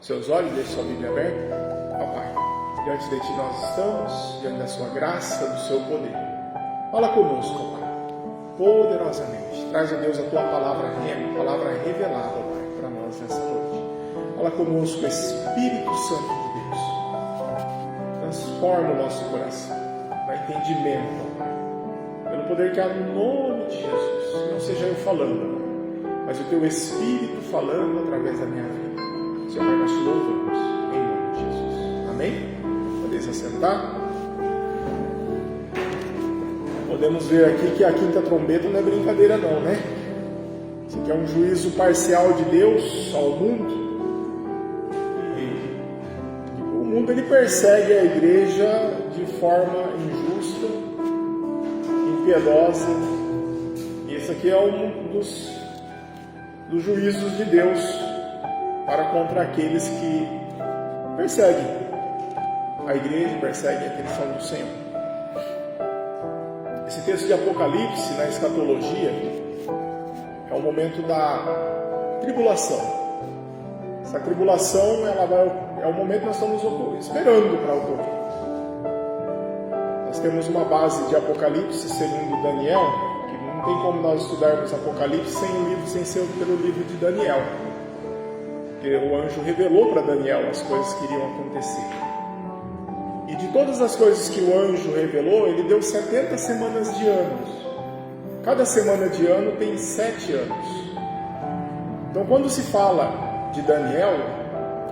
seus olhos, deixe sua Bíblia aberta. Ó Pai, diante de Ti nós estamos, diante da Sua graça, do Seu poder. Fala conosco, ó Pai, poderosamente. Traz, ó Deus, a Tua palavra rema, palavra revelada, ó Pai, para nós nessa noite. Fala conosco, Espírito Santo de Deus. Transforma o nosso coração, dá entendimento, ó Pai, pelo poder que há no nome de Jesus. Que não seja eu falando, mas o Teu Espírito falando através da minha vida. Senhor, nós te louvamos em nome de Jesus. Amém? Podeis assentar? Podemos ver aqui que a quinta trombeta não é brincadeira não, né? Isso aqui é um juízo parcial de Deus ao mundo. E o mundo ele persegue a igreja de forma injusta, impiedosa. E esse aqui é um dos juízos de Deus para contra aqueles que perseguem a igreja, perseguem aqueles que são do Senhor. Esse texto de Apocalipse, na escatologia, é o momento da tribulação. Essa tribulação é o momento que nós estamos esperando para ocorrer. Nós temos uma base de Apocalipse, segundo Daniel, que não tem como nós estudarmos Apocalipse sem ser pelo livro de Daniel. Porque o anjo revelou para Daniel as coisas que iriam acontecer. E de todas as coisas que o anjo revelou, ele deu 70 semanas de anos. Cada semana de ano tem 7 anos. Então, quando se fala de Daniel,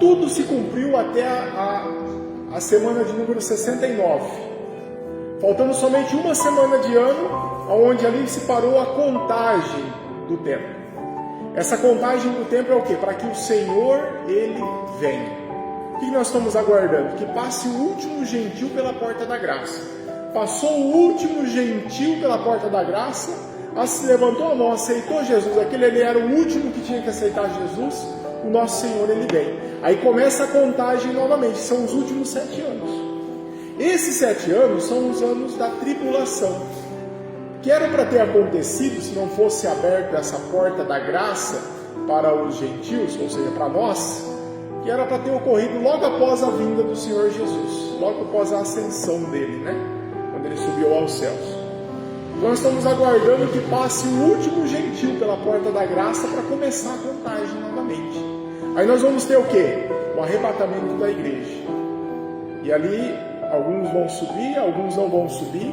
tudo se cumpriu até a semana de número 69. Faltando somente uma semana de ano, onde ali se parou a contagem do tempo. Essa contagem do tempo é o quê? Para que o Senhor, Ele venha. O que nós estamos aguardando? Que passe o último gentil pela porta da graça. Passou o último gentil pela porta da graça, se levantou a mão, aceitou Jesus. Aquele ele era o último que tinha que aceitar Jesus. O nosso Senhor, Ele vem. Aí começa a contagem novamente. São os últimos 7 anos. Esses 7 anos são os anos da tribulação. Que era para ter acontecido se não fosse aberta essa porta da graça para os gentios, ou seja, para nós, que era para ter ocorrido logo após a vinda do Senhor Jesus, logo após a ascensão dele, né? Quando ele subiu aos céus. Então nós estamos aguardando que passe o último gentil pela porta da graça para começar a contagem novamente. Aí nós vamos ter o quê? O arrebatamento da igreja. E ali alguns vão subir, alguns não vão subir.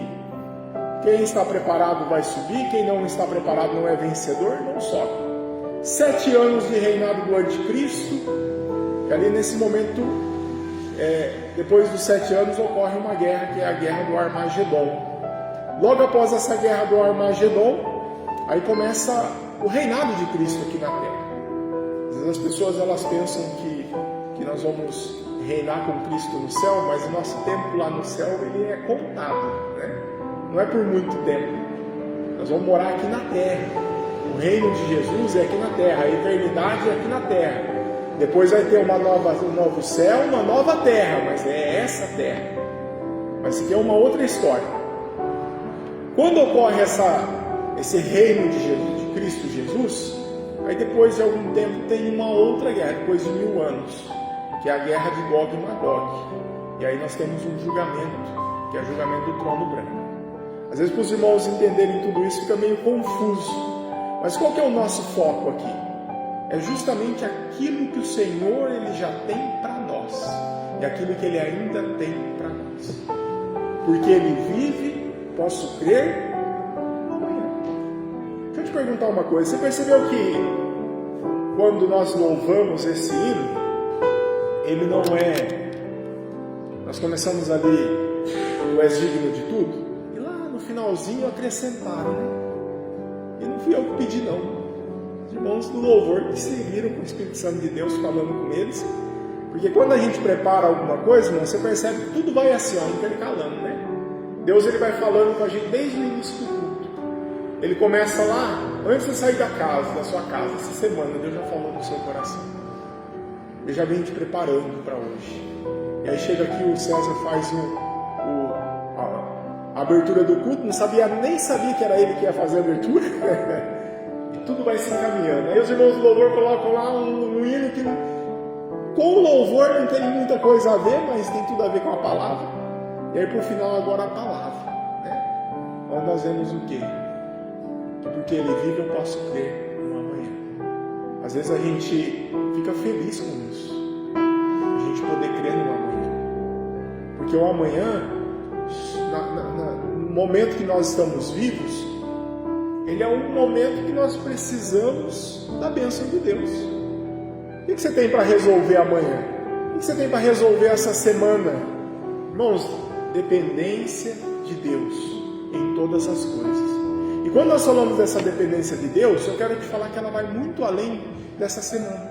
Quem está preparado vai subir, quem não está preparado não é vencedor, não sobe. 7 anos de reinado do anticristo, e ali nesse momento, depois dos 7 anos, ocorre uma guerra, que é a guerra do Armagedon. Logo após essa guerra do Armagedon, aí começa o reinado de Cristo aqui na Terra. Às vezes as pessoas elas pensam que nós vamos reinar com Cristo no céu, mas o nosso tempo lá no céu ele é contado, né? Não é por muito tempo. Nós vamos morar aqui na terra. O reino de Jesus é aqui na terra. A eternidade é aqui na terra. Depois vai ter um novo céu, uma nova terra. Mas é essa terra. Mas isso aqui é uma outra história. Quando ocorre esse reino de Jesus, de Cristo Jesus, aí depois de algum tempo tem uma outra guerra, depois de 1000 anos, que é a guerra de Gog e Magog. E aí nós temos um julgamento, que é o julgamento do trono branco. Às vezes, para os irmãos entenderem tudo isso, fica meio confuso. Mas qual que é o nosso foco aqui? É justamente aquilo que o Senhor ele já tem para nós. E aquilo que Ele ainda tem para nós. Porque Ele vive, posso crer, amanhã. Deixa eu te perguntar uma coisa. Você percebeu que quando nós louvamos esse hino, ele não é... Nós começamos ali, Tu és digno de tudo. Finalzinho acrescentaram, né? E não fui eu que pedi, não. Os irmãos do louvor que seguiram com o Espírito Santo de Deus falando com eles. Porque quando a gente prepara alguma coisa, irmão, você percebe que tudo vai assim, ó, intercalando, né? Deus ele vai falando com a gente desde o início do culto. Ele começa lá, antes de sair da sua casa, essa semana, Deus já falou no seu coração. Ele já vem te preparando para hoje. E aí chega aqui, o César faz a abertura do culto, nem sabia que era ele que ia fazer a abertura. E tudo vai se encaminhando. Aí os irmãos do louvor colocam lá um hino que Com o louvor não tem muita coisa a ver, mas tem tudo a ver com a palavra. E aí por final agora a palavra, né? Onde nós vemos o quê? Que porque Ele vive eu posso crer no amanhã. Às vezes a gente fica feliz com isso, a gente poder crer no amanhã. Porque o amanhã, no momento que nós estamos vivos, ele é um momento que nós precisamos da bênção de Deus. O que você tem para resolver amanhã? O que você tem para resolver essa semana? Irmãos, dependência de Deus em todas as coisas. E quando nós falamos dessa dependência de Deus, eu quero te falar que ela vai muito além dessa semana.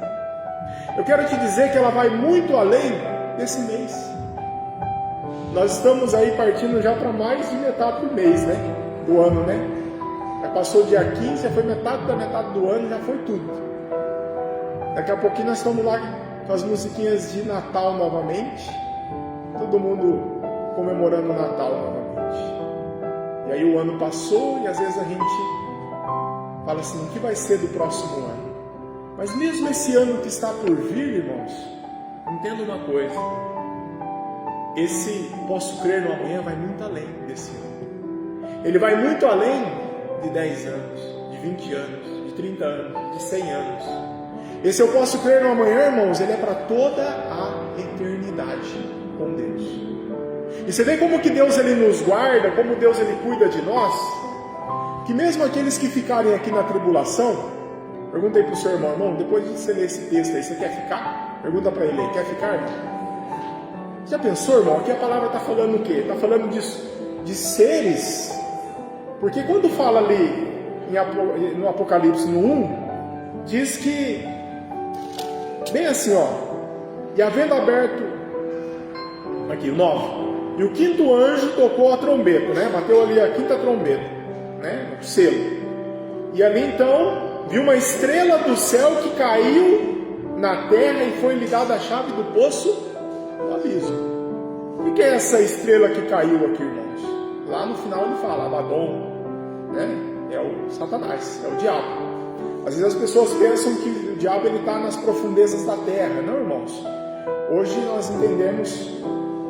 Eu quero te dizer que ela vai muito além desse mês. Nós estamos aí partindo já para mais de metade do mês, né? Do ano, né? Já passou dia 15, já foi metade da metade do ano, já foi tudo. Daqui a pouquinho nós estamos lá com as musiquinhas de Natal novamente. Todo mundo comemorando o Natal novamente. E aí o ano passou e às vezes a gente fala assim, o que vai ser do próximo ano? Mas mesmo esse ano que está por vir, irmãos, entenda uma coisa. Esse posso crer no amanhã vai muito além desse ano. Ele vai muito além de 10 anos, de 20 anos, de 30 anos, de 100 anos. Esse eu posso crer no amanhã, irmãos, ele é para toda a eternidade com Deus. E você vê como que Deus ele nos guarda, como Deus ele cuida de nós, que mesmo aqueles que ficarem aqui na tribulação, perguntei para o seu irmão, depois de você ler esse texto aí, você quer ficar? Pergunta para ele, quer ficar, irmão? Já pensou, irmão? Aqui a palavra está falando o quê? Está falando de seres. Porque quando fala ali no Apocalipse no 1, diz que, bem assim, ó, e havendo aberto, aqui, 9, e o quinto anjo tocou a trombeta, né? Bateu ali a quinta trombeta, né? O selo. E ali então, viu uma estrela do céu que caiu na terra e foi lhe dada a chave do poço do abismo. O que é essa estrela que caiu aqui, irmãos? Lá no final ele fala, Abaddon, né? É o Satanás, é o diabo. Às vezes as pessoas pensam que o diabo está nas profundezas da terra. Não, irmãos. Hoje nós entendemos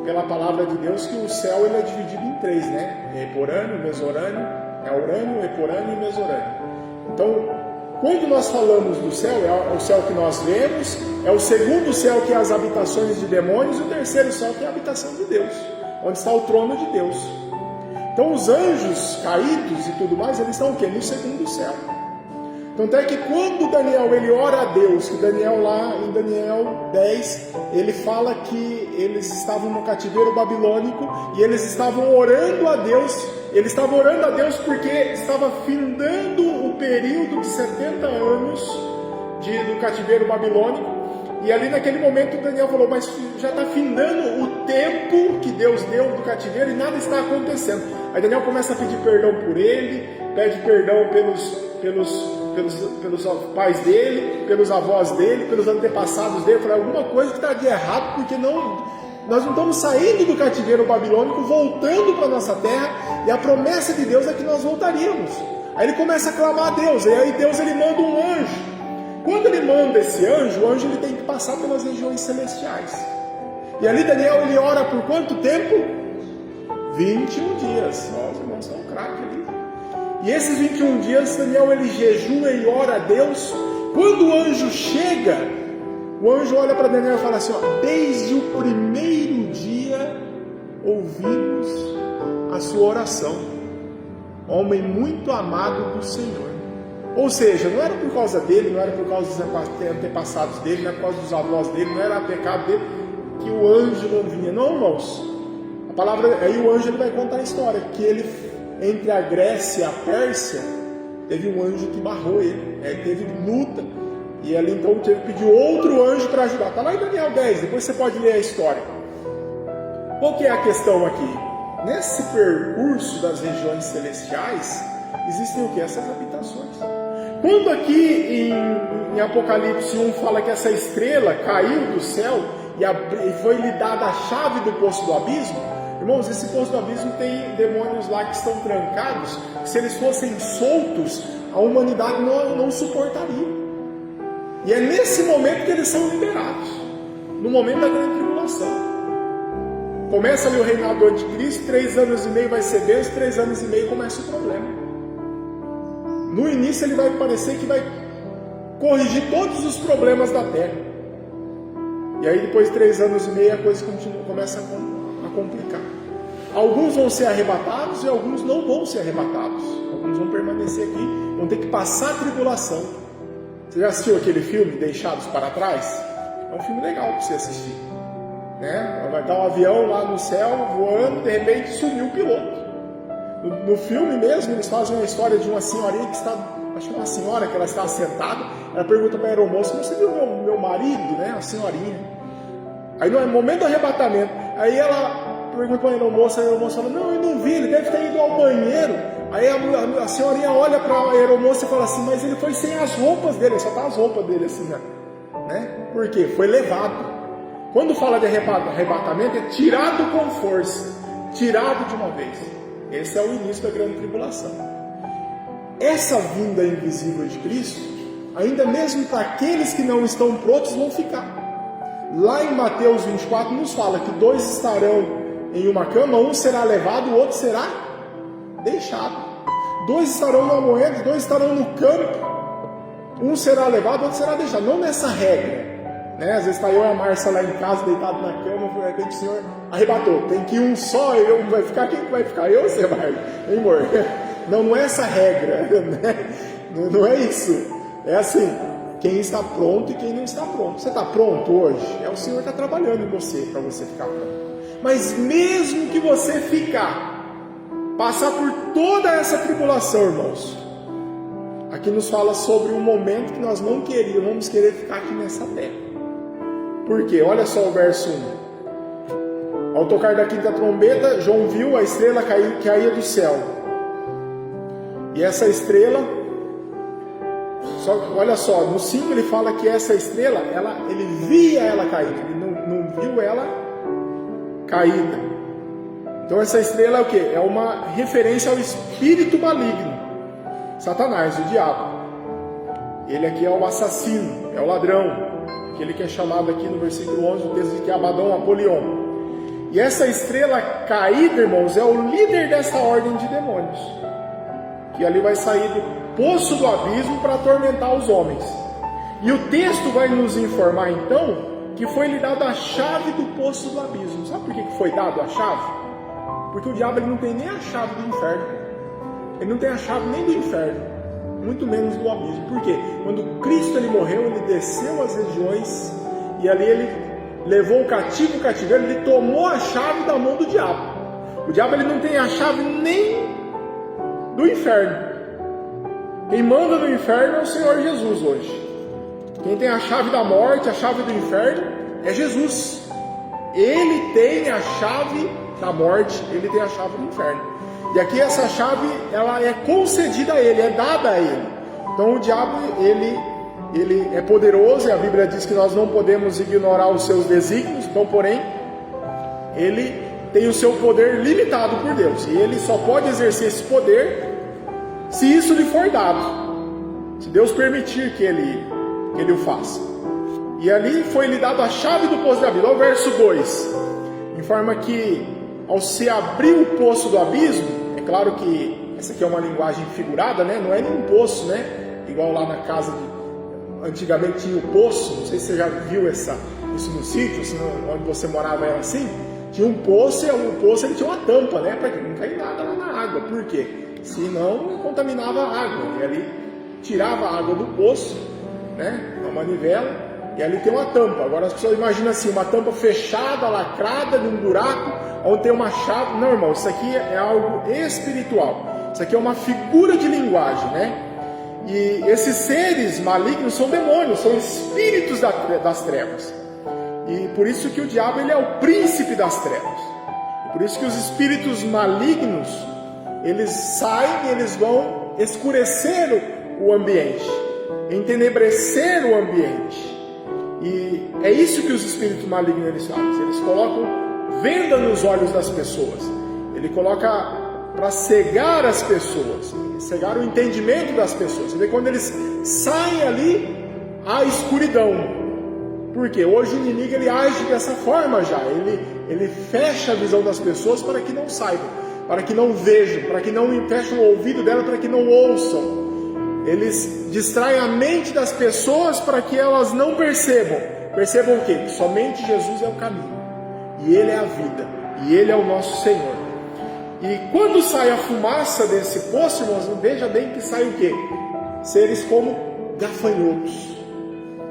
pela palavra de Deus que o céu ele é dividido em 3, né? Eporâneo, Mesorâneo, é Urânio, Eporâneo e Mesorâneo. Então, quando nós falamos do céu, é o céu que nós vemos, é o segundo céu que é as habitações de demônios, e o terceiro céu que é a habitação de Deus, onde está o trono de Deus. Então os anjos caídos e tudo mais, eles estão o quê? No segundo céu. Tanto é que quando Daniel ele ora a Deus, que Daniel lá em Daniel 10, ele fala que eles estavam no cativeiro babilônico e eles estavam orando a Deus. Eles estavam orando a Deus porque estava findando o período de 70 anos do cativeiro babilônico. E ali naquele momento Daniel falou, mas já está findando o tempo que Deus deu do cativeiro e nada está acontecendo. Aí Daniel começa a pedir perdão por ele, pede perdão pelos pais dele, pelos avós dele, pelos antepassados dele. Falei, alguma coisa que está de errado, porque nós não estamos saindo do cativeiro babilônico, voltando para a nossa terra, e a promessa de Deus é que nós voltaríamos. Aí ele começa a clamar a Deus, e aí Deus ele manda um anjo. Quando ele manda esse anjo, o anjo ele tem que passar pelas regiões celestiais. E ali Daniel ele ora por quanto tempo? 21 dias. Ó, os irmãos são craques ali. E esses 21 dias Daniel ele jejua e ora a Deus. Quando o anjo chega, o anjo olha para Daniel e fala assim, ó, desde o primeiro dia ouvimos a sua oração, homem muito amado do Senhor. Ou seja, não era por causa dele, não era por causa dos antepassados dele, não era por causa dos avós dele, não era pecado dele que o anjo não vinha. Não, irmãos. A palavra, aí o anjo ele vai contar a história, que ele, entre a Grécia e a Pérsia, teve um anjo que barrou ele, teve luta, e ali então teve que pedir outro anjo para ajudar. Está lá em Daniel 10, depois você pode ler a história. Qual que é a questão aqui? Nesse percurso das regiões celestiais, existem o que? Essas habitações. Quando aqui em Apocalipse 1 fala que essa estrela caiu do céu e foi lhe dada a chave do poço do abismo, irmãos, esse poço do abismo tem demônios lá que estão trancados, que se eles fossem soltos, a humanidade não suportaria. E é nesse momento que eles são liberados. no momento da grande tribulação. Começa ali o reinado do anticristo, 3 anos e meio vai ser benção, 3 anos e meio começa o problema. No início ele vai parecer que vai corrigir todos os problemas da terra. E aí depois de 3 anos e meio a coisa começa a complicar. Alguns vão ser arrebatados e alguns não vão ser arrebatados. Alguns vão permanecer aqui, vão ter que passar a tribulação. Você já assistiu aquele filme, Deixados para Trás? É um filme legal para você assistir, né? Vai estar um avião lá no céu, voando, de repente sumiu o piloto. No filme mesmo, eles fazem uma história de uma senhorinha que está, acho que uma senhora que ela está sentada, ela pergunta para a aeromoça: você viu meu marido, né? A senhorinha. Aí no momento do arrebatamento, aí ela pergunta para a aeromoça fala: não, eu não vi, ele deve ter ido ao banheiro. Aí a senhorinha olha para a aeromoça e fala assim: mas ele foi sem as roupas dele, só tá as roupas dele assim, né? Por quê? Foi levado. Quando fala de arrebatamento, é tirado com força, tirado de uma vez. Esse é o início da grande tribulação. Essa vinda invisível de Cristo, ainda mesmo para aqueles que não estão prontos, vão ficar. Lá em Mateus 24 nos fala que 2 estarão em uma cama, um será levado, o outro será deixado. 2 estarão no amoedo, 2 estarão no campo, um será levado, o outro será deixado. Não nessa regra, né? Às vezes está eu e a Márcia lá em casa, deitado na cama, de repente o Senhor arrebatou, tem que ir um só, eu vai ficar, quem que vai ficar? Eu ou você, Márcia? Hein, amor? Não é essa regra, né? Não é isso. É assim, quem está pronto e quem não está pronto. Você está pronto hoje? É o Senhor que está trabalhando em você, para você ficar pronto. Mas mesmo que você passar por toda essa tribulação, irmãos, aqui nos fala sobre um momento que nós não vamos querer ficar aqui nessa terra. Por quê? Olha só o verso 1. Ao tocar da 5ª trombeta, João viu a estrela cair do céu. E essa estrela, olha só, no 5 ele fala que essa estrela, ele via ela cair, ele não viu ela caída. Então essa estrela é o quê? É uma referência ao espírito maligno, Satanás, o diabo. Ele aqui é o assassino, é o ladrão, aquele que é chamado aqui no versículo 11, o texto diz que é Abaddon, Apolion. E essa estrela caída, irmãos, é o líder dessa ordem de demônios, que ali vai sair do poço do abismo para atormentar os homens. E o texto vai nos informar então que foi lhe dado a chave do poço do abismo. Sabe por que foi dado a chave? Porque o diabo ele não tem nem a chave do inferno. Ele não tem a chave nem do inferno, muito menos do abismo. Por quê? Quando Cristo ele morreu, ele desceu às regiões e ali ele levou o cativeiro, ele tomou a chave da mão do diabo. O diabo ele não tem a chave nem do inferno. Quem manda no inferno é o Senhor Jesus hoje. Quem tem a chave da morte, a chave do inferno, é Jesus. Ele tem a chave da morte, ele tem a chave do inferno. E aqui essa chave, ela é concedida a ele, é dada a ele. Então o diabo, ele é poderoso, e a Bíblia diz que nós não podemos ignorar os seus desígnios. Então, porém, ele tem o seu poder limitado por Deus. E ele só pode exercer esse poder se isso lhe for dado, se Deus permitir que ele o faça. E ali foi lhe dado a chave do poço do abismo. Olha o verso 2, informa que ao se abrir o poço do abismo, é claro que essa aqui é uma linguagem figurada, né? Não é nenhum poço, né? Igual lá na casa, antigamente tinha o poço, não sei se você já viu isso no sítio, onde você morava era assim, tinha um poço e o poço ele tinha uma tampa, né? Para que não cair nada lá na água. Por quê? Senão contaminava a água, e ali tirava a água do poço, né? Uma manivela, e ali tem uma tampa. Agora as pessoas imaginam assim, uma tampa fechada, lacrada, num buraco, onde tem uma chave. Não, irmão, isso aqui é algo espiritual. Isso aqui é uma figura de linguagem, né? E esses seres malignos são demônios, são espíritos das trevas. E por isso que o diabo ele é o príncipe das trevas. E por isso que os espíritos malignos, eles saem e eles vão escurecer o ambiente, entenebrecer o ambiente. E é isso que os espíritos malignos eles fazem. Eles colocam venda nos olhos das pessoas. Ele coloca para cegar as pessoas, cegar o entendimento das pessoas. Você vê, quando eles saem ali, há escuridão. Porque hoje o inimigo ele age dessa forma já. Ele fecha a visão das pessoas para que não saibam, para que não vejam, para que não fechem o ouvido dela, para que não ouçam. Eles distraem a mente das pessoas para que elas não percebam. Percebam o quê? Que somente Jesus é o caminho. E Ele é a vida. E Ele é o nosso Senhor. E quando sai a fumaça desse poço, irmãos, veja bem que sai o quê? Seres como gafanhotos.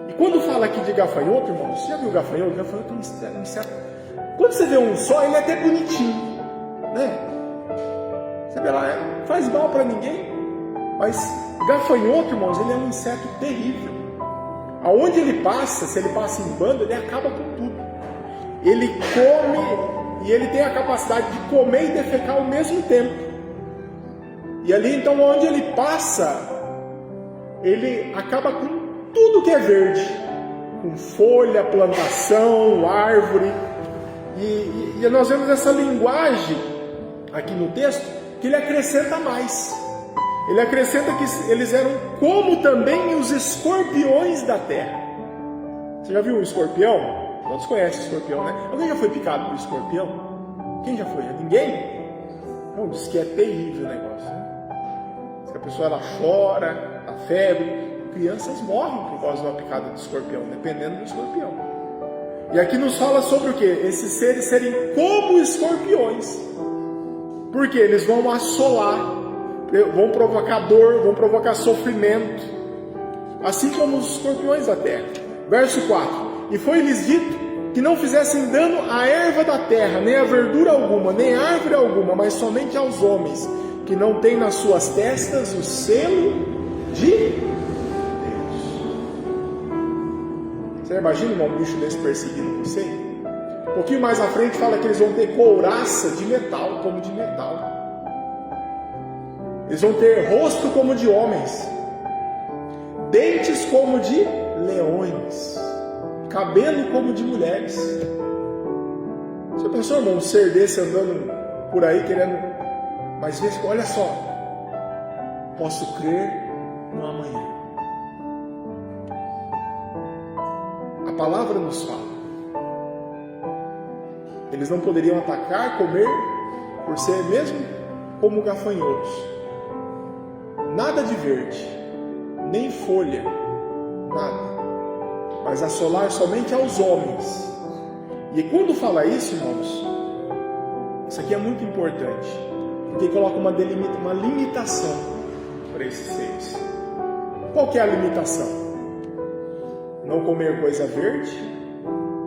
E quando fala aqui de gafanhoto, irmãos, você já viu gafanhoto? Gafanhoto é um inseto. Quando você vê um só, ele é até bonitinho, né? Você vê lá, não faz mal para ninguém. Mas gafanhoto, irmãos, ele é um inseto terrível. Aonde ele passa, se ele passa em bando, ele acaba com tudo. Ele come e ele tem a capacidade de comer e defecar ao mesmo tempo. E ali, então, onde ele passa, ele acaba com tudo que é verde. Com folha, plantação, árvore. E nós vemos essa linguagem aqui no texto, que ele acrescenta mais. Ele acrescenta que eles eram como também os escorpiões da terra. Você já viu um escorpião? Todos conhecem escorpião, né? Alguém já foi picado por escorpião? Quem já foi? Ninguém? Não, diz que é terrível o negócio, né? Diz que a pessoa ela chora, a febre. Crianças morrem por causa de uma picada de escorpião, dependendo do escorpião. E aqui nos fala sobre o que? Esses seres serem como escorpiões. Porque eles vão assolar, vão provocar dor, vão provocar sofrimento, assim como os escorpiões da terra. Verso 4: E foi-lhes dito que não fizessem dano à erva da terra, nem a verdura alguma, nem árvore alguma, mas somente aos homens, que não têm nas suas testas o selo de Deus. Você imagina um bicho desse perseguindo você? Um pouquinho mais à frente fala que eles vão ter couraça de metal, como de metal. Eles vão ter rosto como de homens, dentes como de leões, cabelo como de mulheres. Você pensou, irmão, um ser desse andando por aí querendo... Mas olha só, posso crer no amanhã. A palavra nos fala. Eles não poderiam atacar, comer, por ser mesmo como gafanhotos. Nada de verde, nem folha, nada. Mas assolar somente aos homens. E quando fala isso, irmãos, isso aqui é muito importante, porque coloca uma limitação para esses seres. Qual que é a limitação? Não comer coisa verde,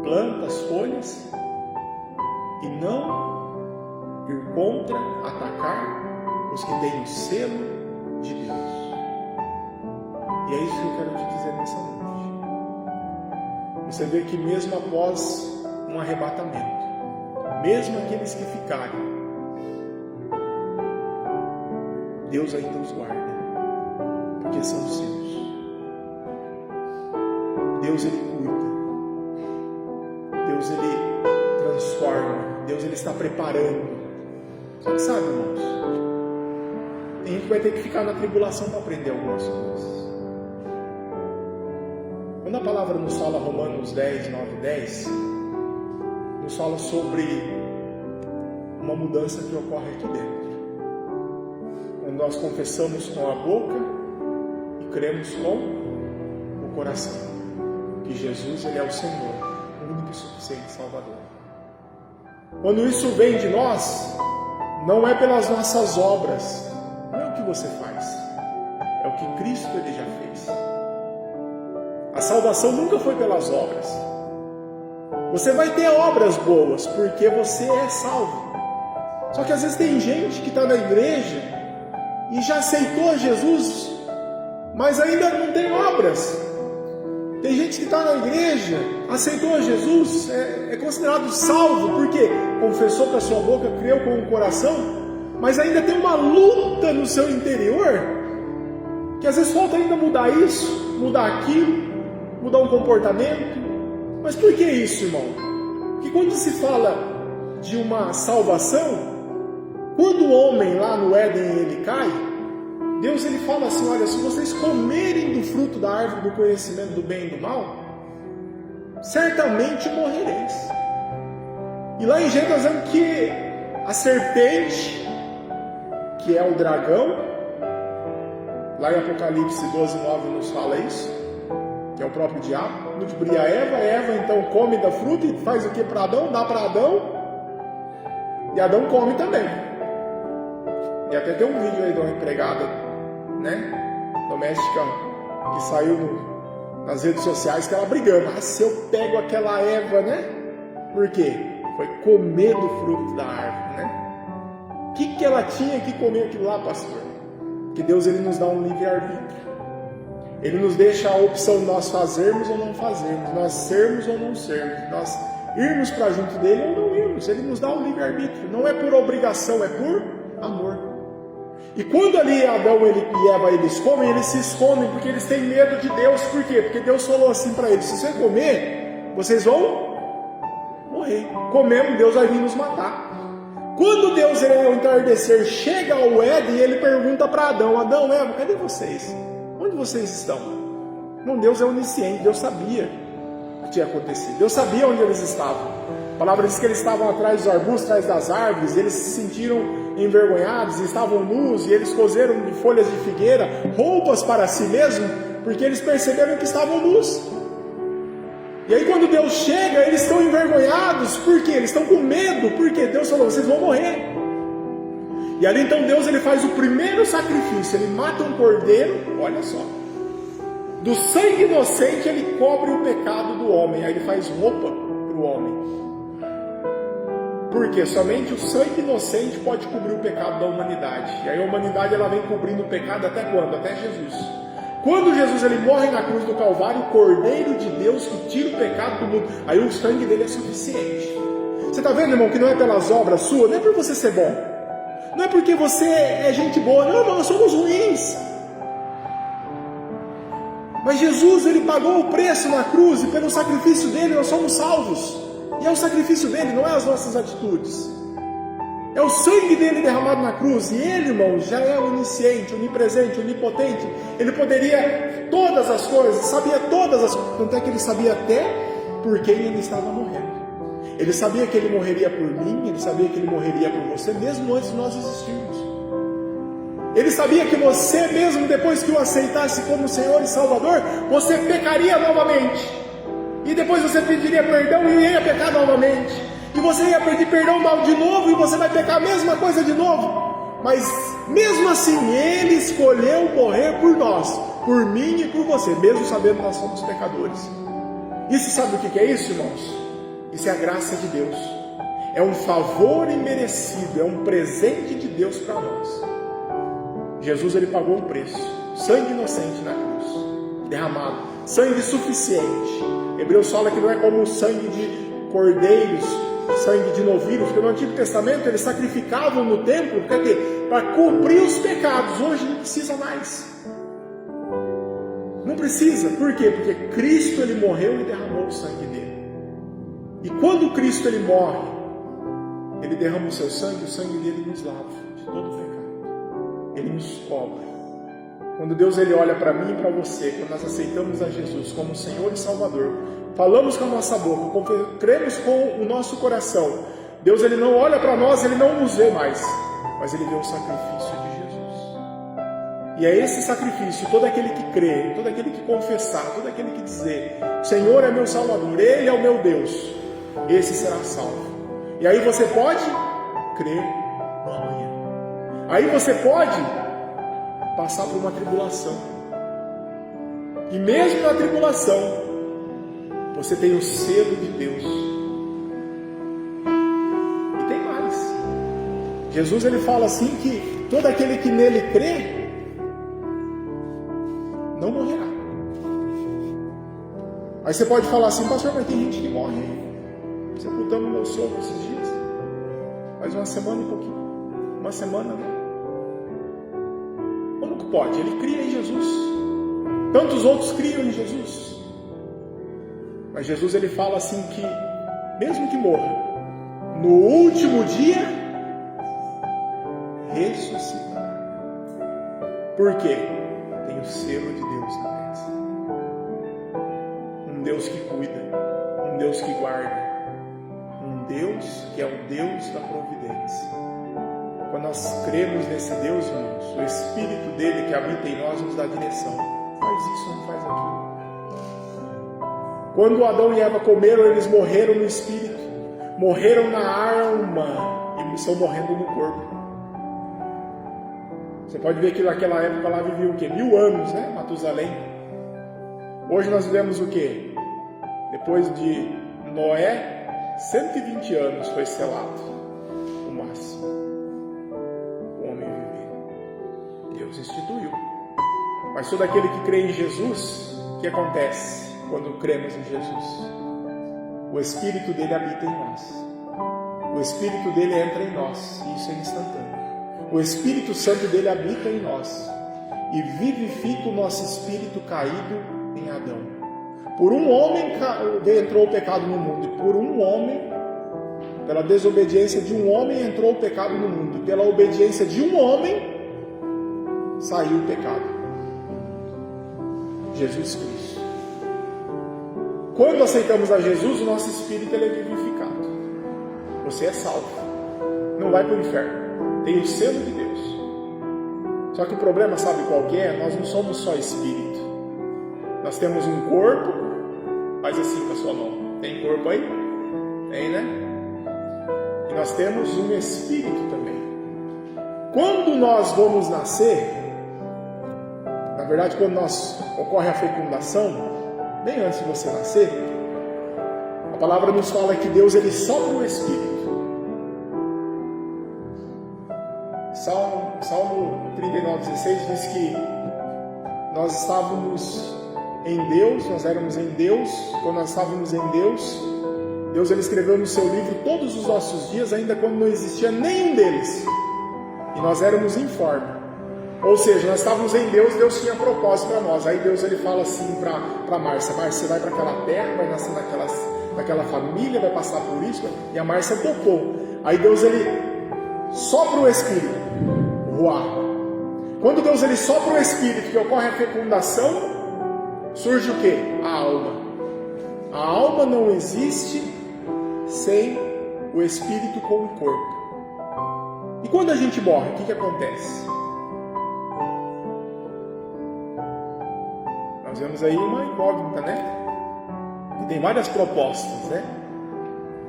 plantas, folhas, e não ir contra, atacar os que têm o selo de Deus. E é isso que eu quero te dizer nessa noite. Você vê que mesmo após um arrebatamento, mesmo aqueles que ficarem, Deus ainda os guarda, porque são seus. Deus ele cuida, Deus ele transforma, Deus ele está preparando. Só que sabe, irmãos, tem gente que vai ter que ficar na tribulação para aprender algumas coisas. Quando a palavra nos fala, Romanos 10, 9 e 10, nos fala sobre uma mudança que ocorre aqui dentro. Quando nós confessamos com a boca e cremos com o coração que Jesus ele é o Senhor, o único e suficiente Salvador. Quando isso vem de nós, não é pelas nossas obras, não é o que você faz, é o que Cristo ele já fez. A salvação nunca foi pelas obras. Você vai ter obras boas porque você é salvo. Só que às vezes tem gente que está na igreja e já aceitou Jesus, mas ainda não tem obras. Tem gente que está na igreja, aceitou Jesus, é considerado salvo porque confessou com a sua boca, creu com o coração, mas ainda tem uma luta no seu interior, que às vezes falta ainda mudar isso, mudar aquilo, mudar um comportamento. Mas por que isso, irmão? Porque quando se fala de uma salvação, quando o homem lá no Éden ele cai, Deus ele fala assim: olha, se vocês comerem do fruto da árvore do conhecimento do bem e do mal, certamente morrereis. E lá em Gênesis nós vemos que a serpente, que é o dragão, lá em Apocalipse 12:9 nos fala isso, que é o próprio diabo, ludibria Eva então come da fruta e faz o que para Adão? Dá para Adão, e Adão come também. E até tem um vídeo aí de uma empregada, doméstica, que saiu nas redes sociais, que ela brigando, se eu pego aquela Eva, por quê? Foi comer do fruto da árvore, O que ela tinha que comer aquilo lá, pastor? Que Deus, ele nos dá um livre-arbítrio. Ele nos deixa a opção de nós fazermos ou não fazermos, nós sermos ou não sermos, nós irmos para junto dele ou não irmos. Ele nos dá um livre-arbítrio. Não é por obrigação, é por amor. E quando ali Adão e Eva eles comem, eles se escondem porque eles têm medo de Deus. Por quê? Porque Deus falou assim para eles: se você comer, vocês vão morrer. Comemos, Deus vai vir nos matar. Quando Deus, ao entardecer, chega ao Éden, ele pergunta para Adão: Adão, Eva, cadê vocês? Onde vocês estão? Não, Deus é onisciente, Deus sabia o que tinha acontecido, Deus sabia onde eles estavam. A palavra diz que eles estavam atrás dos arbustos, atrás das árvores, eles se sentiram envergonhados, estavam nus, e eles cozeram de folhas de figueira roupas para si mesmo, porque eles perceberam que estavam nus. E aí quando Deus chega, eles estão envergonhados, por quê? Eles estão com medo, porque Deus falou: vocês vão morrer. E ali então Deus, ele faz o primeiro sacrifício, ele mata um cordeiro, olha só, do sangue inocente ele cobre o pecado do homem, aí ele faz roupa para o homem. Porque somente o sangue inocente pode cobrir o pecado da humanidade. E aí a humanidade, ela vem cobrindo o pecado até quando? Até Jesus. Quando Jesus, ele morre na cruz do Calvário, o Cordeiro de Deus que tira o pecado do mundo, aí o sangue dele é suficiente. Você está vendo, irmão, que não é pelas obras suas, não é por você ser bom, não é porque você é gente boa, não, irmão, nós somos ruins. Mas Jesus, ele pagou o preço na cruz, e pelo sacrifício dele nós somos salvos. E é o sacrifício dele, não é as nossas atitudes. É o sangue dele derramado na cruz. E ele, irmão, já é onisciente, onipresente, onipotente. Ele poderia todas as coisas, sabia todas as coisas. Tanto é que ele sabia até por quem ele estava morrendo. Ele sabia que ele morreria por mim, ele sabia que ele morreria por você, mesmo antes de nós existirmos. Ele sabia que você, mesmo depois que o aceitasse como Senhor e Salvador, você pecaria novamente. E depois você pediria perdão e ia pecar novamente. E você ia pedir perdão de novo e você vai pecar a mesma coisa de novo. Mas mesmo assim, ele escolheu morrer por nós, por mim e por você, mesmo sabendo que nós somos pecadores. Isso, sabe o que é isso, irmãos? Isso é a graça de Deus. É um favor imerecido, é um presente de Deus para nós. Jesus, ele pagou o preço, sangue inocente na cruz, derramado, sangue suficiente. Hebreus fala que não é como o sangue de cordeiros, sangue de novilhos, porque no Antigo Testamento eles sacrificavam no templo para cobrir os pecados. Hoje não precisa mais. Não precisa. Por quê? Porque Cristo, ele morreu e derramou o sangue dele. E quando Cristo, ele morre, ele derrama o seu sangue, o sangue dele nos lava de todo o pecado. Ele nos cobre. Quando Deus, ele olha para mim e para você, quando nós aceitamos a Jesus como Senhor e Salvador, falamos com a nossa boca, cremos com o nosso coração, Deus, ele não olha para nós, ele não nos vê mais, mas ele vê o sacrifício de Jesus. E é esse sacrifício, todo aquele que crê, todo aquele que confessar, todo aquele que dizer: Senhor é meu Salvador, Ele é o meu Deus, esse será salvo. E aí você pode crer no amanhã. Aí você pode passar por uma tribulação. E mesmo na tribulação, você tem o selo de Deus. E tem mais. Jesus, ele fala assim que todo aquele que nele crê não morrerá. Aí você pode falar assim: pastor, mas tem gente que morre. Sepultamos meu sogro esses dias. Faz uma semana e pouquinho. Uma semana, né? Como que pode? Ele cria em Jesus. Tantos outros criam em Jesus. Mas Jesus, ele fala assim que, mesmo que morra, no último dia, ressuscitará. Por quê? Tem o selo de Deus na mesa. Um Deus que cuida. Deus que guarda, um Deus que é o Deus da providência. Quando nós cremos nesse Deus, irmãos, o Espírito dele que habita em nós nos dá direção. Faz isso, não faz aquilo. Quando Adão e Eva comeram, eles morreram no Espírito, morreram na alma e estão morrendo no corpo. Você pode ver que naquela época lá vivia o quê? 1000 anos, né? Matusalém. Hoje nós vivemos o quê? Depois de Noé, 120 anos foi selado, o máximo. O homem viver. Deus instituiu. Mas todo aquele que crê em Jesus, o que acontece quando cremos em Jesus? O Espírito dele habita em nós. O Espírito dele entra em nós, e isso é instantâneo. O Espírito Santo dele habita em nós e vivifica o nosso espírito caído em Adão. Por um homem entrou o pecado no mundo, e por um homem, pela desobediência de um homem, entrou o pecado no mundo, e pela obediência de um homem, saiu o pecado. Jesus Cristo. Quando aceitamos a Jesus, o nosso espírito ele é vivificado. Você é salvo. Não vai para o inferno. Tem o selo de Deus. Só que o problema, sabe qual que é? Nós não somos só espírito. Nós temos um corpo. Faz assim com a sua mão. Tem corpo aí? Tem, né? E nós temos um espírito também. Quando nós vamos nascer, na verdade, quando ocorre a fecundação, bem antes de você nascer, a palavra nos fala que Deus ele sopra o Espírito. Salmo 39,16 diz que nós estávamos em Deus, nós éramos em Deus. Quando nós estávamos em Deus, Deus ele escreveu no seu livro todos os nossos dias, ainda quando não existia nenhum deles, e nós éramos informes. Ou seja, nós estávamos em Deus, Deus tinha propósito para nós. Aí Deus ele fala assim para Márcia: Márcia, você vai para aquela terra, vai nascer naquela família, vai passar por isso. E a Márcia topou. Aí Deus ele sopra o Espírito. Uau! Quando Deus ele sopra o Espírito, que ocorre a fecundação, surge o quê? A alma. A alma não existe sem o Espírito com o corpo. E quando a gente morre, o que acontece? Nós vemos aí uma incógnita, né? E tem várias propostas, né?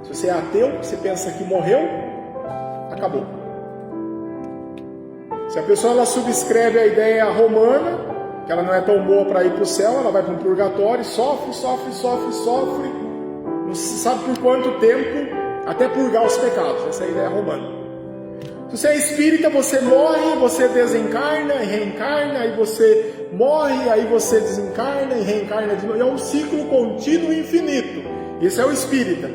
Se você é ateu, você pensa que morreu, acabou. Se a pessoa ela subscreve a ideia romana, que ela não é tão boa para ir para o céu, ela vai para um purgatório, sofre, não se sabe por quanto tempo, até purgar os pecados. Essa é a ideia romana. Se você é espírita, você morre, você desencarna e reencarna, aí você morre, aí você desencarna e reencarna de novo. É um ciclo contínuo e infinito. Esse é o espírita.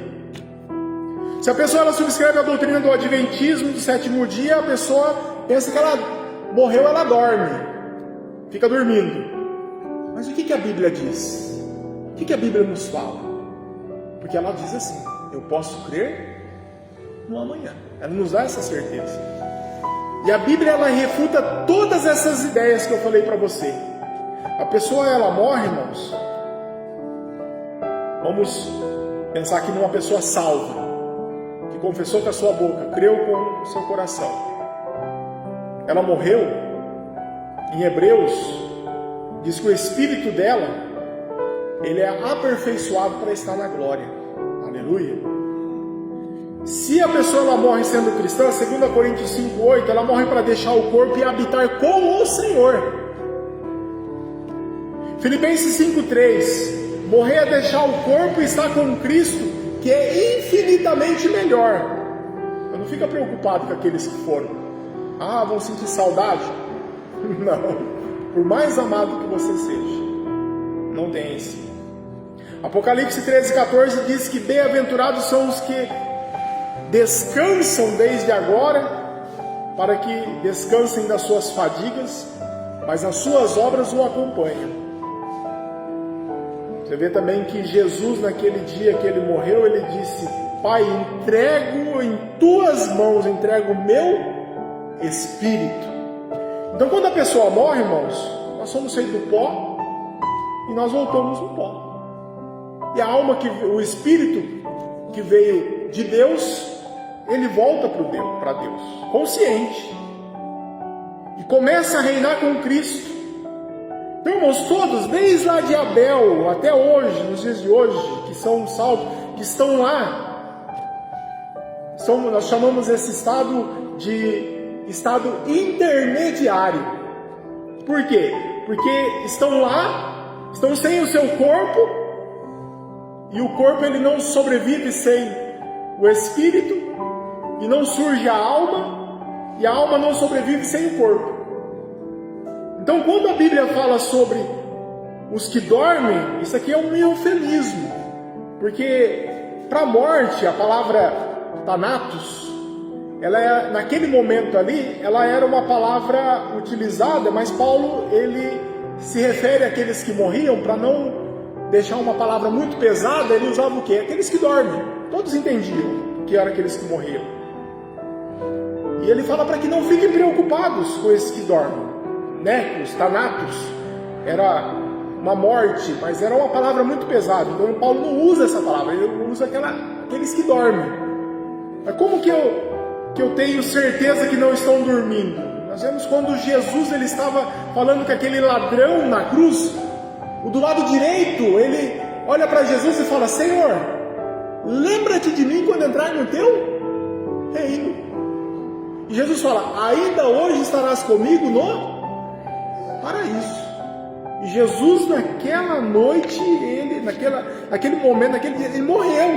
Se a pessoa ela subscreve a doutrina do adventismo, do sétimo dia, a pessoa pensa que ela morreu, ela dorme, fica dormindo. Mas o que a Bíblia diz? O que a Bíblia nos fala? Porque ela diz assim: eu posso crer no amanhã. Ela nos dá essa certeza. E a Bíblia ela refuta todas essas ideias que eu falei para você. A pessoa ela morre, irmãos. Vamos pensar aqui numa pessoa salva, que confessou com a sua boca, creu com o seu coração. Ela morreu. Em Hebreus diz que o espírito dela ele é aperfeiçoado para estar na glória. Aleluia. Se a pessoa ela morre sendo cristã, 2 Coríntios 5,8, ela morre para deixar o corpo e habitar com o Senhor. Filipenses 5,3, morrer é deixar o corpo e estar com Cristo, que é infinitamente melhor. Então não fica preocupado com aqueles que foram. Ah, vão sentir saudade? Não. Por mais amado que você seja, não tem isso. Apocalipse 13,14 diz que bem-aventurados são os que descansam desde agora, para que descansem das suas fadigas, mas as suas obras o acompanham. Você vê também que Jesus, naquele dia que ele morreu, ele disse: Pai, entrego em tuas mãos, entrego o meu espírito. Então quando a pessoa morre, irmãos, nós somos feitos do pó e nós voltamos no pó. E a alma, o espírito que veio de Deus, ele volta para Deus, consciente. E começa a reinar com Cristo. Então, irmãos, todos, desde lá de Abel até hoje, nos dias de hoje, que são salvos, que estão lá, nós chamamos esse estado de estado intermediário. Por quê? Porque estão lá, estão sem o seu corpo, e o corpo ele não sobrevive sem o espírito, e não surge a alma, e a alma não sobrevive sem o corpo. Então, quando a Bíblia fala sobre os que dormem, isso aqui é um eufemismo, porque para a morte, a palavra thanatos, ela é, naquele momento ali, ela era uma palavra utilizada, mas Paulo ele se refere àqueles que morriam, para não deixar uma palavra muito pesada, ele usava o quê? Aqueles que dormem. Todos entendiam que eram aqueles que morriam. E ele fala para que não fiquem preocupados com esses que dormem. Os thanatos, era uma morte, mas era uma palavra muito pesada. Então Paulo não usa essa palavra, ele usa aqueles que dormem. Mas como que eu tenho certeza que não estão dormindo? Nós vemos quando Jesus ele estava falando com aquele ladrão na cruz, o do lado direito, ele olha para Jesus e fala: Senhor, lembra-te de mim quando entrar no teu reino. E Jesus fala: ainda hoje estarás comigo no paraíso. E Jesus naquela noite, naquele momento, naquele dia, ele morreu.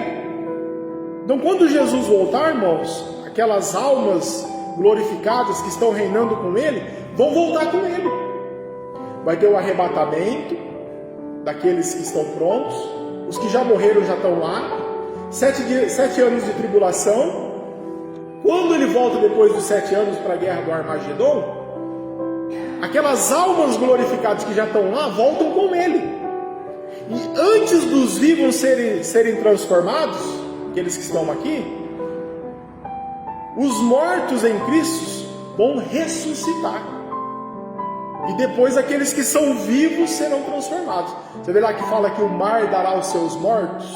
Então quando Jesus voltar, irmãos, aquelas almas glorificadas que estão reinando com ele, vão voltar com ele. Vai ter o arrebatamento daqueles que estão prontos, os que já morreram já estão lá, 7 anos de tribulação. Quando ele volta depois dos 7 anos para a guerra do Armagedon, aquelas almas glorificadas que já estão lá, voltam com ele. E antes dos vivos serem transformados, aqueles que estão aqui, os mortos em Cristo vão ressuscitar. E depois aqueles que são vivos serão transformados. Você vê lá que fala que o mar dará os seus mortos.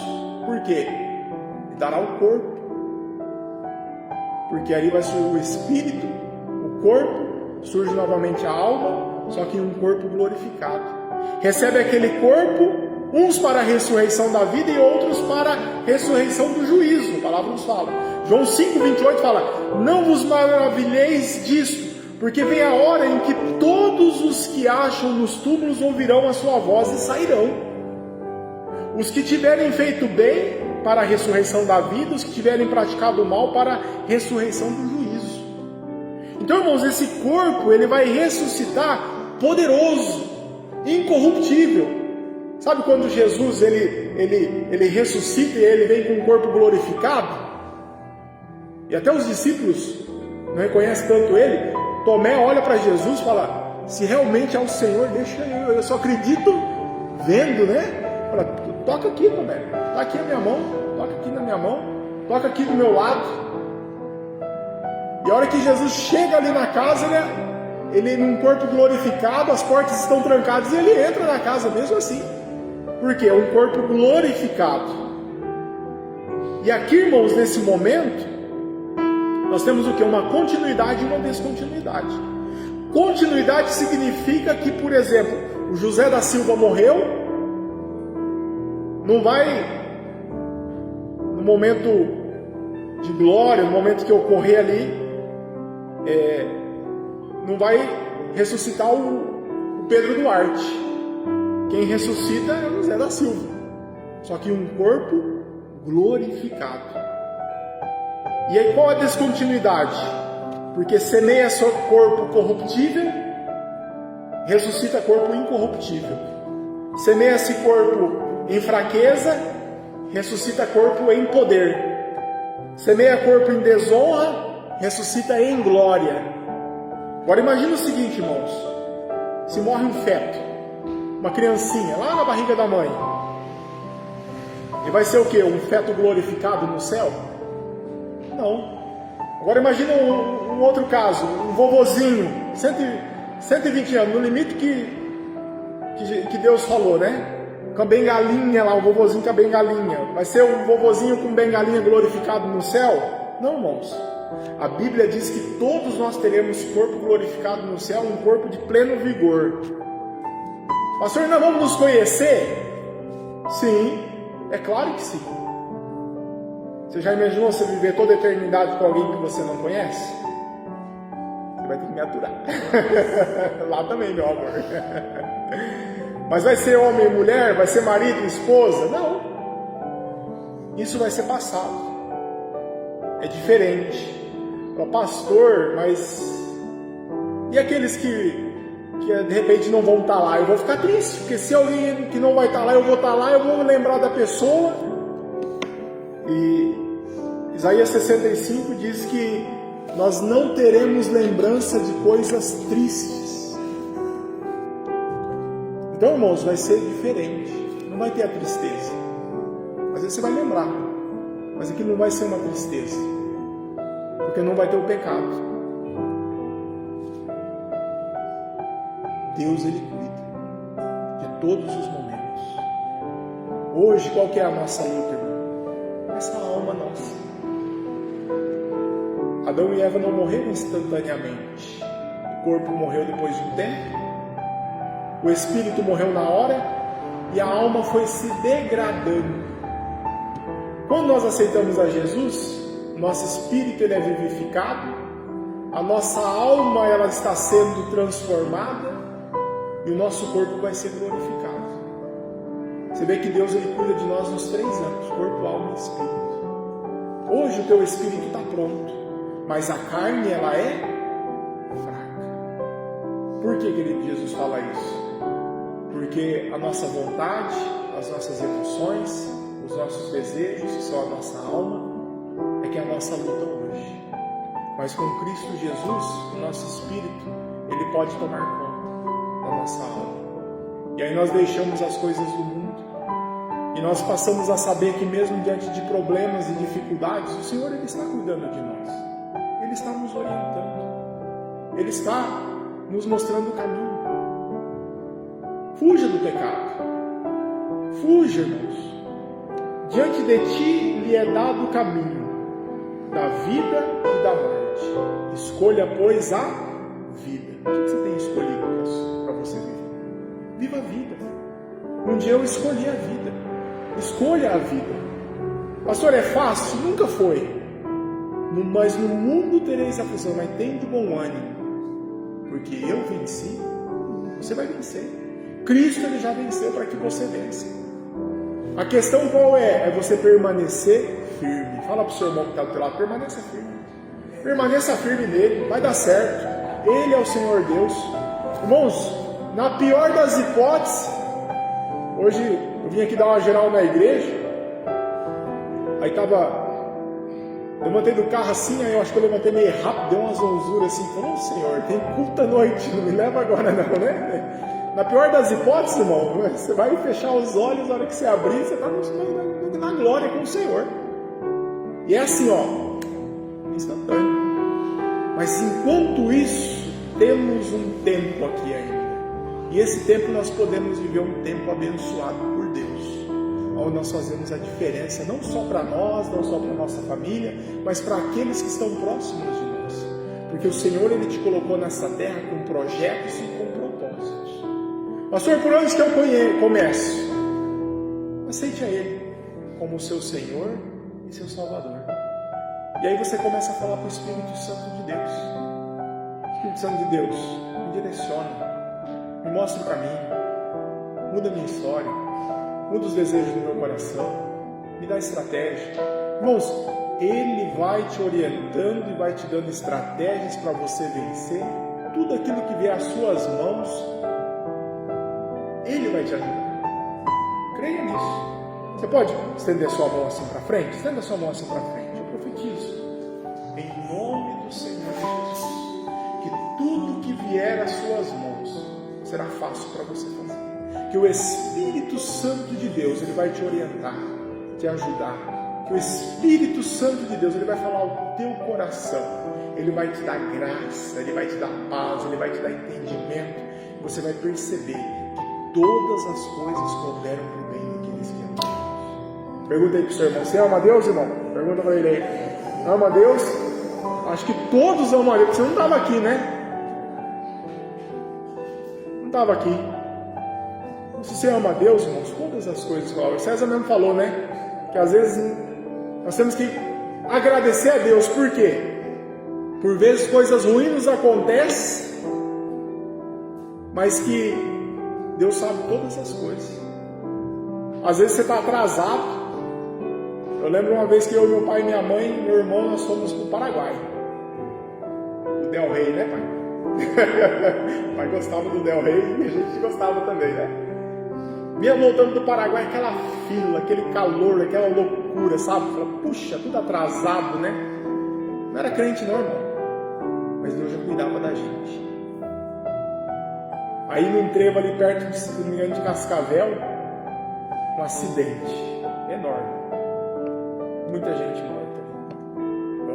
Por quê? Ele dará o corpo. Porque aí vai surgir o espírito, o corpo, surge novamente a alma, só que em um corpo glorificado. Recebe aquele corpo, uns para a ressurreição da vida e outros para a ressurreição do juízo. A palavra nos fala. João 5,28 fala: não vos maravilheis disto, porque vem a hora em que todos os que acham nos túmulos ouvirão a sua voz e sairão. Os que tiverem feito bem para a ressurreição da vida, os que tiverem praticado o mal para a ressurreição do juízo. Então, irmãos, esse corpo ele vai ressuscitar poderoso, incorruptível. Sabe quando Jesus ele ressuscita e ele vem com um corpo glorificado? E até os discípulos não reconhecem tanto ele. Tomé olha para Jesus e fala: se realmente é o Senhor, deixa eu só acredito vendo, né? Fala: toca aqui, Tomé, tá aqui a minha mão, toca aqui na minha mão, toca aqui do meu lado. E a hora que Jesus chega ali na casa, ele num corpo glorificado, as portas estão trancadas e ele entra na casa mesmo assim. Por quê? É um corpo glorificado. E aqui, irmãos, nesse momento, nós temos o quê? Uma continuidade e uma descontinuidade. Continuidade significa que, por exemplo, o José da Silva morreu, não vai, no momento de glória, no momento que ocorrer ali, não vai ressuscitar o Pedro Duarte. Quem ressuscita é o José da Silva, só que um corpo glorificado. E aí qual a descontinuidade? Porque semeia seu corpo corruptível, ressuscita corpo incorruptível. Semeia esse corpo em fraqueza, ressuscita corpo em poder. Semeia corpo em desonra, ressuscita em glória. Agora imagina o seguinte, irmãos: se morre um feto, uma criancinha lá na barriga da mãe, e vai ser o quê? Um feto glorificado no céu? Não. Agora imagina um outro caso, um vovozinho, 120 anos, no limite que Deus falou, né? com a bengalinha lá, o vovozinho com a bengalinha. Vai ser um vovozinho com bengalinha glorificado no céu? Não, irmãos. A Bíblia diz que todos nós teremos corpo glorificado no céu, um corpo de pleno vigor. Pastor, nós vamos nos conhecer? Sim, é claro que sim. Você já imaginou você viver toda a eternidade com alguém que você não conhece? Você vai ter que me aturar. Lá também, meu amor. Mas vai ser homem e mulher? Vai ser marido e esposa? Não. Isso vai ser passado. É diferente. Para pastor, mas... E aqueles que de repente não vão estar lá? Eu vou ficar triste, porque se alguém que não vai estar lá, eu vou estar lá, eu vou lembrar da pessoa. E Isaías 65 diz que nós não teremos lembrança de coisas tristes. Então, irmãos, vai ser diferente. Não vai ter a tristeza. Às vezes você vai lembrar, mas aqui não vai ser uma tristeza, porque não vai ter o pecado. Deus, Ele cuida de todos os momentos. Hoje, qual que é a nossa luta, irmão? Essa alma nossa. Adão e Eva não morreram instantaneamente. O corpo morreu depois de um tempo. O espírito morreu na hora. E a alma foi se degradando. Quando nós aceitamos a Jesus, o nosso espírito ele é vivificado. A nossa alma ela está sendo transformada. E o nosso corpo vai ser glorificado. Você vê que Deus ele cuida de nós nos 3 anos, corpo, alma e espírito. Hoje o teu espírito está pronto, mas a carne ela é fraca. Por que, querido, Jesus fala isso? Porque a nossa vontade, as nossas emoções, os nossos desejos, que são a nossa alma, é que é a nossa luta hoje. Mas com Cristo Jesus, o nosso espírito, ele pode tomar conta da nossa alma. E aí nós deixamos as coisas do mundo. E nós passamos a saber que mesmo diante de problemas e dificuldades, o Senhor ele está cuidando de nós. Ele está nos orientando. Ele está nos mostrando o caminho. Fuja do pecado. Fuja, irmãos. Diante de ti lhe é dado o caminho da vida e da morte. Escolha, pois, a vida. O que você tem escolhido para você viver? Viva a vida. Um dia eu escolhi a vida. Escolha a vida. Pastor, é fácil? Nunca foi. Mas no mundo tereis aflição, mas tem de bom ânimo. Porque eu venci, você vai vencer. Cristo ele já venceu para que você vença. A questão qual é? É você permanecer firme. Fala para o seu irmão que está do teu lado, permaneça firme. Permaneça firme nele, vai dar certo. Ele é o Senhor Deus. Irmãos, na pior das hipóteses, hoje eu vim aqui dar uma geral na igreja, aí levantei do carro assim, aí eu acho que eu levantei meio rápido, deu uma zonzura assim, falou, Senhor, tem culto à noite, não me leva agora não, né? Na pior das hipóteses, irmão, você vai fechar os olhos, na hora que você abrir, você está na glória com o Senhor. E é assim, ó, instantâneo. Mas enquanto isso, temos um tempo aqui ainda. E esse tempo nós podemos viver um tempo abençoado por Deus, onde nós fazemos a diferença, não só para nós, não só para a nossa família, mas para aqueles que estão próximos de nós. Porque o Senhor ele te colocou nessa terra com projetos e com propósitos. Pastor, por onde que eu começo? Aceite a Ele como seu Senhor e seu Salvador. E aí você começa a falar para o Espírito Santo de Deus. Espírito Santo de Deus, me direciona, me mostra o caminho, muda a minha história, muda os desejos do meu coração, me dá estratégia. Irmãos, Ele vai te orientando e vai te dando estratégias para você vencer tudo aquilo que vier às suas mãos. Ele vai te ajudar. Creia nisso. Você pode estender a sua mão assim para frente? Estenda a sua mão assim para frente. Eu profetizo, em nome do Senhor Jesus, que tudo que vier às suas mãos será fácil para você fazer. Que o Espírito Santo de Deus ele vai te orientar, te ajudar. Que o Espírito Santo de Deus ele vai falar ao teu coração. Ele vai te dar graça, ele vai te dar paz, ele vai te dar entendimento. Você vai perceber que todas as coisas cooperam para o bem daqueles que amam Deus. Pergunta aí para o seu irmão: você ama Deus, irmão? Pergunta para ele aí: ama Deus? Acho que todos amam a Deus, porque você não estava aqui, né? Não estava aqui. Se você ama a Deus, irmãos, todas as coisas cooperam. César mesmo falou, né? Que às vezes nós temos que agradecer a Deus. Por quê? Por vezes coisas ruins nos acontecem, mas que Deus sabe todas as coisas. Às vezes você está atrasado. Eu lembro uma vez que eu, meu pai, minha mãe e meu irmão, nós fomos para o Paraguai. O Del Rey, né, pai? O pai gostava do Del Rey e a gente gostava também, né? Vinha voltando do Paraguai, aquela fila, aquele calor, aquela loucura, sabe? Fala, puxa, tudo atrasado, né? Não era crente não, irmão. Mas Deus já cuidava da gente. Aí num trevo ali perto de, se não me engano, de Cascavel, um acidente enorme. Muita gente morta.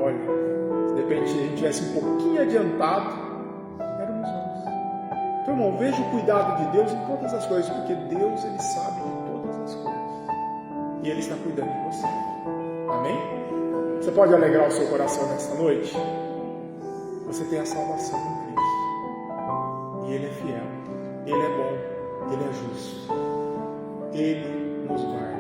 Olha, se de repente a gente tivesse um pouquinho adiantado, éramos nós. Então, irmão, veja o cuidado de Deus em todas as coisas, porque Deus, Ele sabe de todas as coisas. E Ele está cuidando de você. Amém? Você pode alegrar o seu coração nesta noite? Você tem a salvação em Cristo. E Ele é fiel. Ele é bom. Ele é justo. Ele nos guarda.